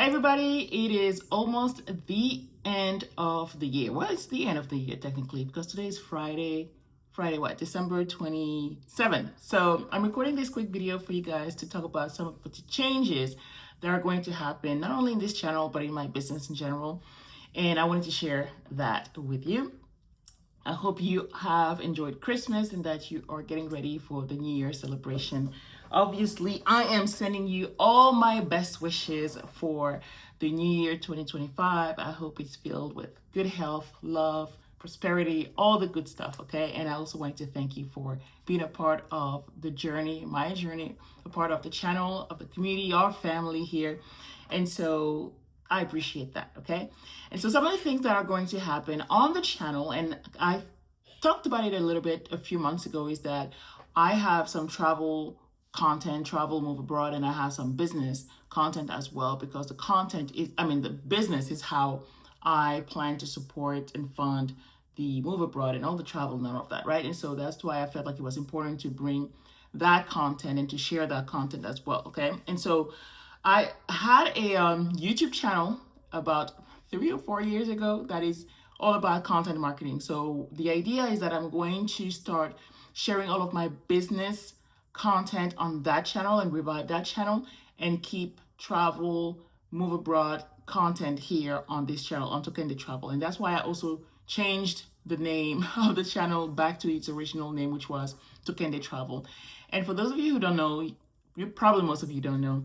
Hi everybody, it is almost the end of the year. Well, it's the end of the year technically because today is Friday. Friday what? December 27th. So I'm recording this quick video for you guys to talk about some of the changes that are going to happen not only in this channel but in my business in general. And I wanted to share that with you. I hope you have enjoyed Christmas and that you are getting ready for the New Year celebration. Obviously, I am sending you all my best wishes for the New Year 2025. I hope it's filled with good health, love, prosperity, all the good stuff, okay? And I also want to thank you for being a part of the journey, my journey, a part of the channel, of the community, our family here. And so I appreciate that, okay? And so some of the things that are going to happen on the channel, and I talked about it a little bit a few months ago, is that I have some travel content, travel, move abroad, and I have some business content as well, because the content is, the business is how I plan to support and fund the move abroad and all the travel and all of that, right? And so that's why I felt like it was important to bring that content and to share that content as well, okay? And so I had a YouTube channel about 3 or 4 years ago that is all about content marketing. So the idea is that I'm going to start sharing all of my business content on that channel and revive that channel and keep travel, move abroad content here on this channel, on Tokende Travel. And that's why I also changed the name of the channel back to its original name, which was Tokende Travel. And for those of you who don't know, most of you don't know,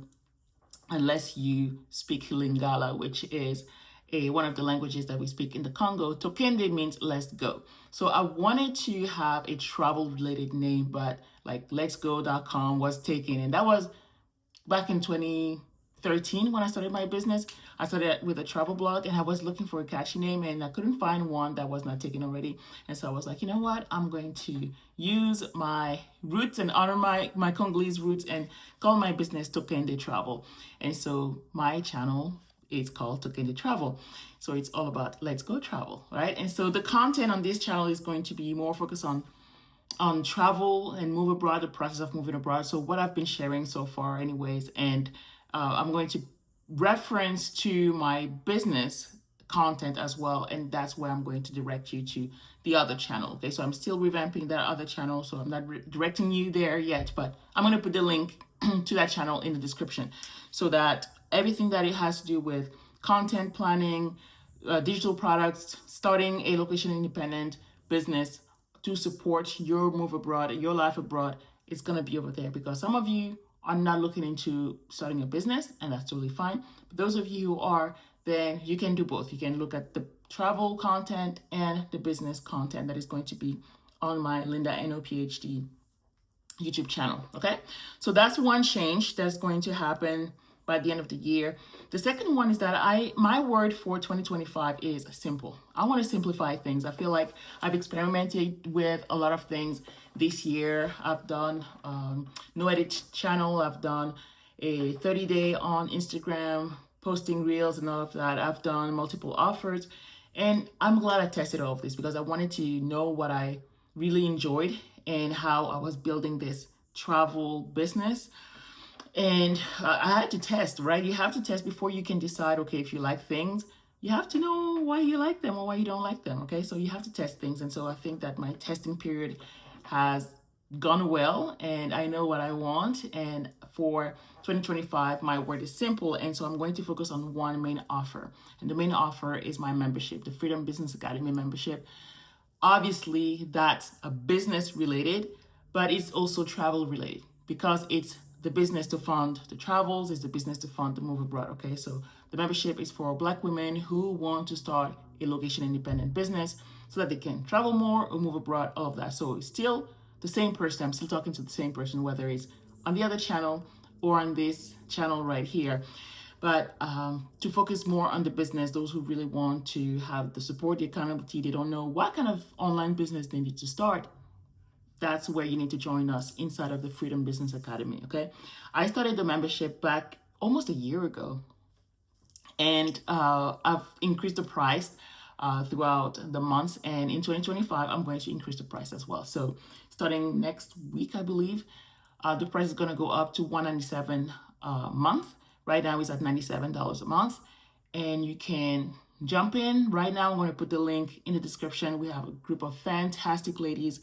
unless you speak Lingala, which is one of the languages that we speak in the Congo. Tokende means let's go. So I wanted to have a travel related name, but like letsgo.com was taken. And that was back in 2013 when I started my business. I started with a travel blog and I was looking for a catchy name and I couldn't find one that was not taken already. And so I was like, you know what? I'm going to use my roots and honor my Congolese roots and call my business Tokende Travel. And so my channel is called Tokende Travel. So it's all about let's go travel, right? And so the content on this channel is going to be more focused on travel and move abroad, the process of moving abroad. So what I've been sharing so far anyways, and I'm going to reference to my business content as well, and that's where I'm going to direct you to the other channel. Okay, so I'm still revamping that other channel, so I'm not directing you there yet, but I'm going to put the link to that channel in the description so that everything that it has to do with content planning, digital products, starting a location independent business to support your move abroad, your life abroad, it's going to be over there, because some of you are not looking into starting a business, and that's totally fine. But those of you who are, then you can do both. You can look at the travel content and the business content that is going to be on my Linda No PhD YouTube channel. Okay, so that's one change that's going to happen by the end of the year. The second one is that my word for 2025 is simple. I want to simplify things. I feel like I've experimented with a lot of things this year. I've done no edit channel. I've done a 30-day on Instagram, posting reels and all of that. I've done multiple offers, and I'm glad I tested all of this because I wanted to know what I really enjoyed and how I was building this travel business. And I had to test, right? You have to test before you can decide, okay, if you like things, you have to know why you like them or why you don't like them, okay? So you have to test things. And so I think that my testing period has gone well and I know what I want. And for 2025, my word is simple. And so I'm going to focus on one main offer. And the main offer is my membership, the Freedom Business Academy membership. Obviously, that's a business related, but it's also travel related because it's the business to fund the travels, is the business to fund the move abroad, okay? So the membership is for Black women who want to start a location independent business so that they can travel more or move abroad, all of that. So it's still the same person. I'm still talking to the same person, whether it's on the other channel or on this channel right here. But to focus more on the business, those who really want to have the support, the accountability, they don't know what kind of online business they need to start, that's where you need to join us inside of the Freedom Business Academy, okay? I started the membership back almost a year ago, and I've increased the price throughout the months, and in 2025, I'm going to increase the price as well. So starting next week, I believe, the price is going to go up to $197 a month, Right now it's at $97 a month, and you can jump in. Right now I'm going to put the link in the description. We have a group of fantastic ladies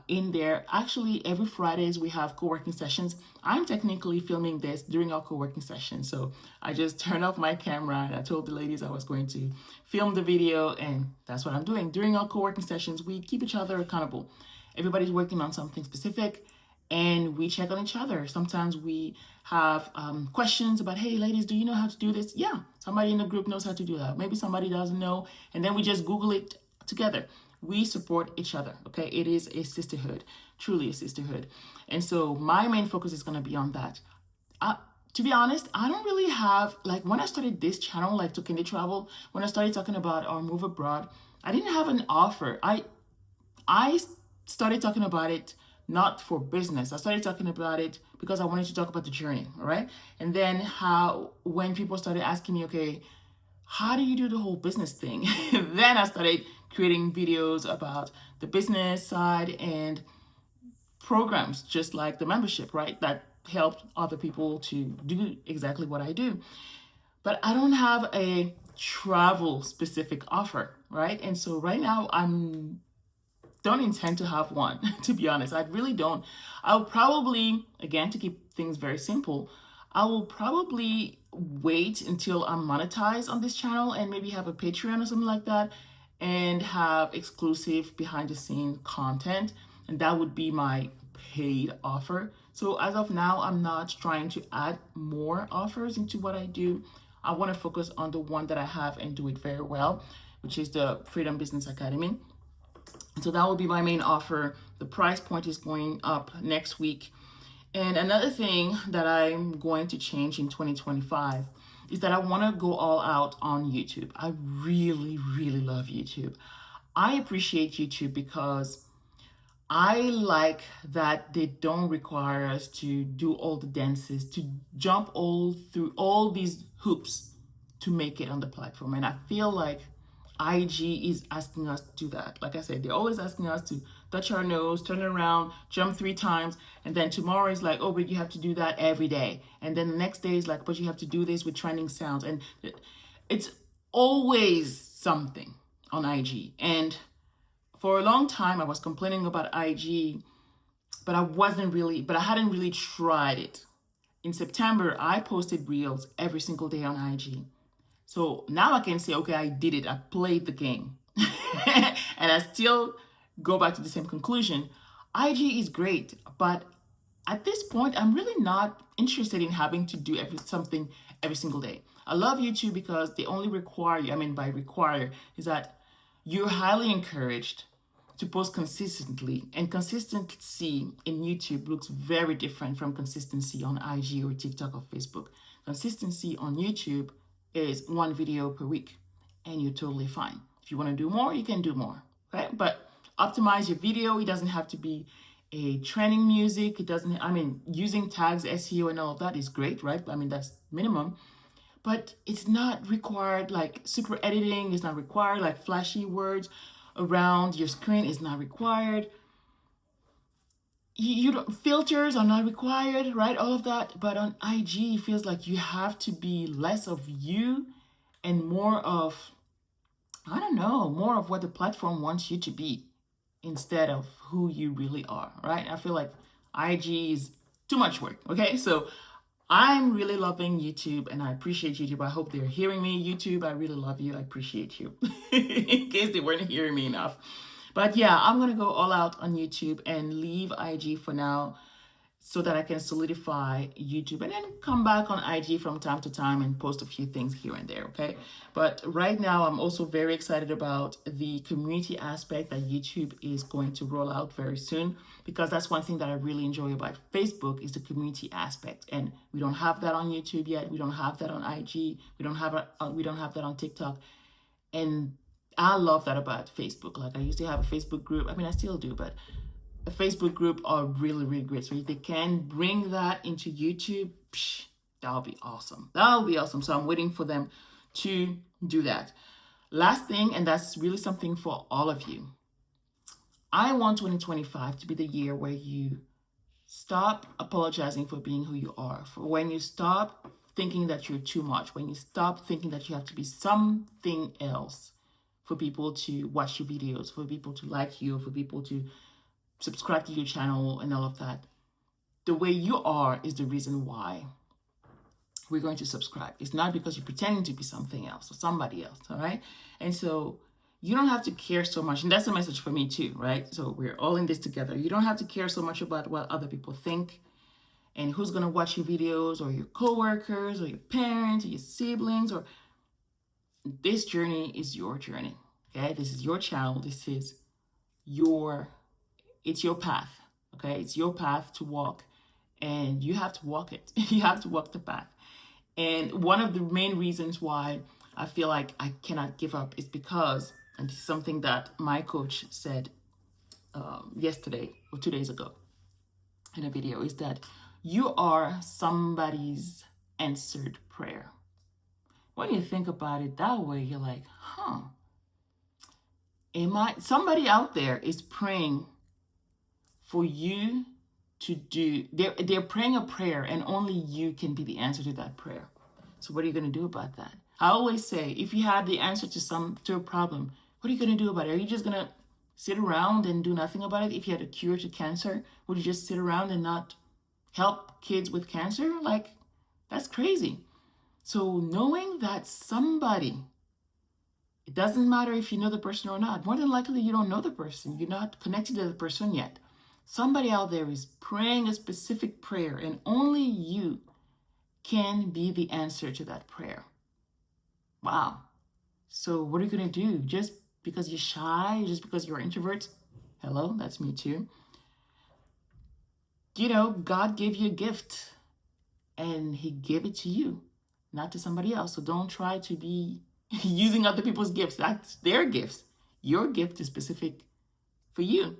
in there. Actually, every Fridays we have co-working sessions. I'm technically filming this during our co-working session, so I just turned off my camera and I told the ladies I was going to film the video, and that's what I'm doing. During our co-working sessions, we keep each other accountable. Everybody's working on something specific, and we check on each other. Sometimes we have questions about, hey ladies, do you know how to do this? Yeah, somebody in the group knows how to do that. Maybe somebody doesn't know, and then we just Google it together. We support each other, okay? It is a sisterhood, truly a sisterhood. And so my main focus is going to be on that. To be honest, I don't really have, like when I started this channel, like Token Day Travel, when I started talking about our move abroad, I didn't have an offer. I started talking about it not for business. I started talking about it because I wanted to talk about the journey, all right? And then when people started asking me, okay, how do you do the whole business thing? Then I started creating videos about the business side and programs, just like the membership, right? That helped other people to do exactly what I do. But I don't have a travel specific offer, right? And so right now don't intend to have one, to be honest. I really don't. I'll probably, again, to keep things very simple, I will probably wait until I'm monetized on this channel and maybe have a Patreon or something like that and have exclusive behind the scene content. And that would be my paid offer. So as of now, I'm not trying to add more offers into what I do. I want to focus on the one that I have and do it very well, which is the Freedom Business Academy. So that will be my main offer. The price point is going up next week. And another thing that I'm going to change in 2025 is that I want to go all out on YouTube. I really, really love YouTube. I appreciate YouTube because I like that they don't require us to do all the dances, to jump through all these hoops to make it on the platform. And I feel like IG is asking us to do that. Like I said, they're always asking us to touch our nose, turn around, jump 3 times, and then tomorrow is like, oh, but you have to do that every day. And then the next day is like, but you have to do this with trending sounds. And it's always something on IG. And for a long time, I was complaining about IG, but I hadn't really tried it. In September, I posted reels every single day on IG. So now I can say, okay, I did it. I played the game. And I still go back to the same conclusion. IG is great, but at this point, I'm really not interested in having to do something every single day. I love YouTube because they only require you, by require, is that you're highly encouraged to post consistently, and consistency in YouTube looks very different from consistency on IG or TikTok or Facebook. Consistency on YouTube is 1 video per week, and you're totally fine. If you want to do more, you can do more, okay? But optimize your video. It doesn't have to be a trending music. It doesn't, using tags, SEO and all of that is great, right? That's minimum. But it's not required, like super editing is not required, like flashy words around your screen is not required. You don't, filters are not required, right? All of that. But on IG, it feels like you have to be less of you and more of, I don't know, more of what the platform wants you to be instead of who you really are, right? I feel like IG is too much work, okay? So I'm really loving YouTube and I appreciate YouTube. I hope they're hearing me. YouTube, I really love you. I appreciate you. In case they weren't hearing me enough. But yeah, I'm going to go all out on YouTube and leave IG for now so that I can solidify YouTube and then come back on IG from time to time and post a few things here and there, okay? But right now, I'm also very excited about the community aspect that YouTube is going to roll out very soon, because that's one thing that I really enjoy about Facebook is the community aspect. And we don't have that on YouTube yet. We don't have that on IG. We don't have that on TikTok. And I love that about Facebook. Like I used to have a Facebook group. I still do, but a Facebook group are really, really great. So if they can bring that into YouTube, that'll be awesome. That'll be awesome. So I'm waiting for them to do that. Last thing, and that's really something for all of you. I want 2025 to be the year where you stop apologizing for being who you are. For when you stop thinking that you're too much, when you stop thinking that you have to be something else for people to watch your videos, for people to like you, for people to subscribe to your channel and all of that. The way you are is the reason why we're going to subscribe. It's not because you're pretending to be something else or somebody else, all right? And so you don't have to care so much. And that's a message for me too, right? So we're all in this together. You don't have to care so much about what other people think and who's going to watch your videos, or your coworkers, or your parents, or your siblings. Or this journey is your journey, okay? This is your channel. This is it's your path, okay? It's your path to walk, and you have to walk it. You have to walk the path. And one of the main reasons why I feel like I cannot give up is because, and this is something that my coach said yesterday or 2 days ago in a video, is that you are somebody's answered prayer. When you think about it that way, you're like, somebody out there is praying for you to do, they're praying a prayer, and only you can be the answer to that prayer. So what are you going to do about that? I always say, if you had the answer to a problem, what are you going to do about it? Are you just going to sit around and do nothing about it? If you had a cure to cancer, would you just sit around and not help kids with cancer? Like, that's crazy. So knowing that somebody, it doesn't matter if you know the person or not. More than likely, you don't know the person. You're not connected to the person yet. Somebody out there is praying a specific prayer, and only you can be the answer to that prayer. Wow. So what are you going to do? Just because you're shy, just because you're an introvert? Hello, that's me too. You know, God gave you a gift, and he gave it to you, not to somebody else. So don't try to be using other people's gifts. That's their gifts. Your gift is specific for you.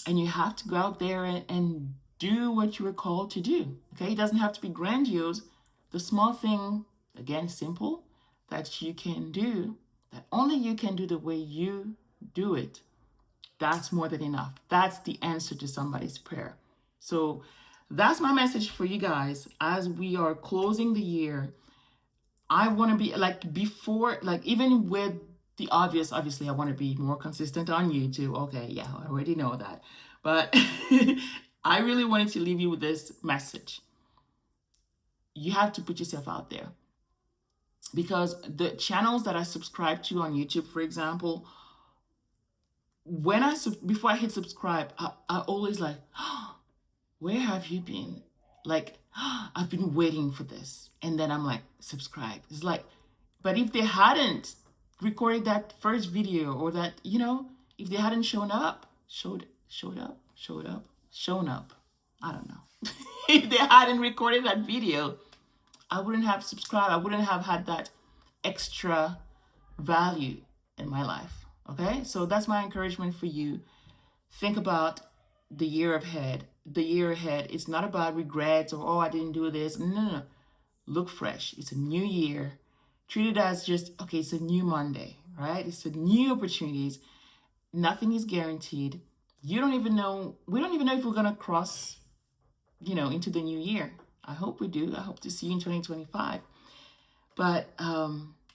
And you have to go out there and do what you were called to do. Okay? It doesn't have to be grandiose. The small thing, again, simple, that you can do, that only you can do the way you do it, that's more than enough. That's the answer to somebody's prayer. So that's my message for you guys as we are closing the year. I want to be like before, like even with the obvious, obviously I want to be more consistent on YouTube. Okay, yeah, I already know that. But I really wanted to leave you with this message. You have to put yourself out there, because the channels that I subscribe to on YouTube, for example, before I hit subscribe, I always like, where have you been? Like, I've been waiting for this. And then I'm like, subscribe. It's like, but if they hadn't recorded that first video, or that, you know, if they hadn't shown up, I don't know. If they hadn't recorded that video, I wouldn't have subscribed. I wouldn't have had that extra value in my life. Okay? So that's my encouragement for you. Think about the year ahead. The year ahead, it's not about regrets or, oh, I didn't do this. No. Look fresh. It's a new year. Treat it as just, okay, it's a new Monday, right? It's a new opportunities. Nothing is guaranteed. We don't even know if we're going to cross, into the new year. I hope we do. I hope to see you in 2025. But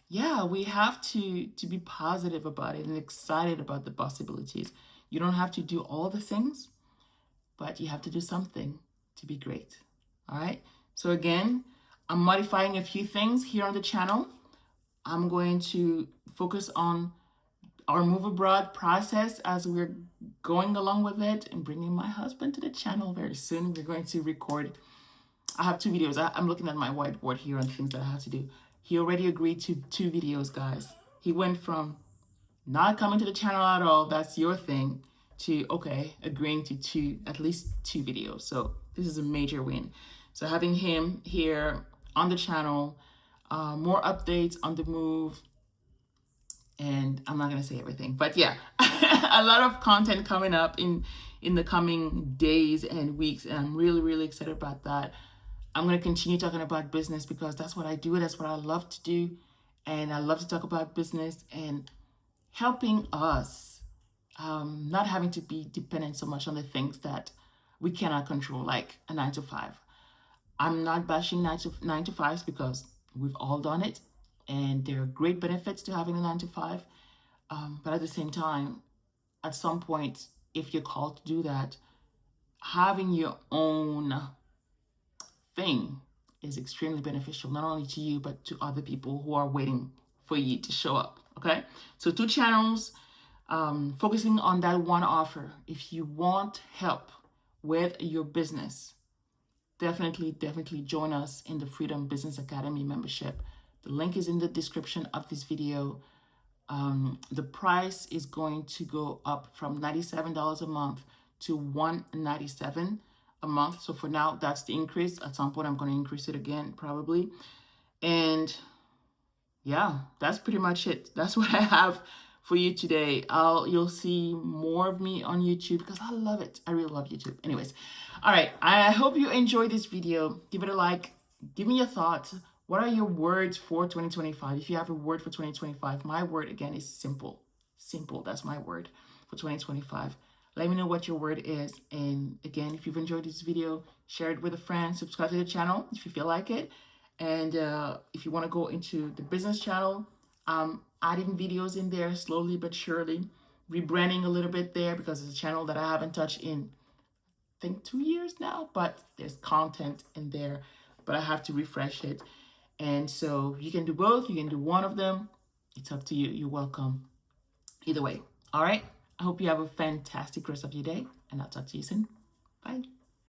yeah, we have to be positive about it and excited about the possibilities. You don't have to do all the things, but you have to do something to be great. All right. So again, I'm modifying a few things here on the channel. I'm going to focus on our move abroad process as we're going along with it, and bringing my husband to the channel very soon. We're going to record. I have 2 videos. I'm looking at my whiteboard here on things that I have to do. He already agreed to 2 videos, guys. He went from not coming to the channel at all, that's your thing, to, okay, agreeing to at least 2 videos. So this is a major win. So having him here on the channel, more updates on the move, and I'm not going to say everything, but yeah, a lot of content coming up in the coming days and weeks, and I'm really, really excited about that. I'm going to continue talking about business because that's what I do. That's what I love to do. And I love to talk about business and helping us, not having to be dependent so much on the things that we cannot control, like a 9 to 5. I'm not bashing nine to fives because we've all done it, and there are great benefits to having a 9 to 5. But at the same time, at some point, if you're called to do that, having your own thing is extremely beneficial, not only to you, but to other people who are waiting for you to show up. Okay. So 2 channels, focusing on that one offer. If you want help with your business, definitely join us in the Freedom Business Academy membership. The link is in the description of this video. The price is going to go up from $97 a month to $197 a month. So for now, that's the increase. At some point, I'm going to increase it again, probably. And yeah, that's pretty much it. That's what I have for you today. You'll see more of me on YouTube because I love it. I really love YouTube. Anyways, all right. I hope you enjoyed this video. Give it a like. Give me your thoughts. What are your words for 2025? If you have a word for 2025, my word again is simple. Simple. That's my word for 2025. Let me know what your word is. And again, if you've enjoyed this video, share it with a friend. Subscribe to the channel if you feel like it. And if you want to go into the business channel, adding videos in there slowly but surely, rebranding a little bit there because it's a channel that I haven't touched in, I think, 2 years now, but there's content in there, but I have to refresh it. And so you can do both. You can do one of them. It's up to you. You're welcome. Either way. All right. I hope you have a fantastic rest of your day, and I'll talk to you soon. Bye.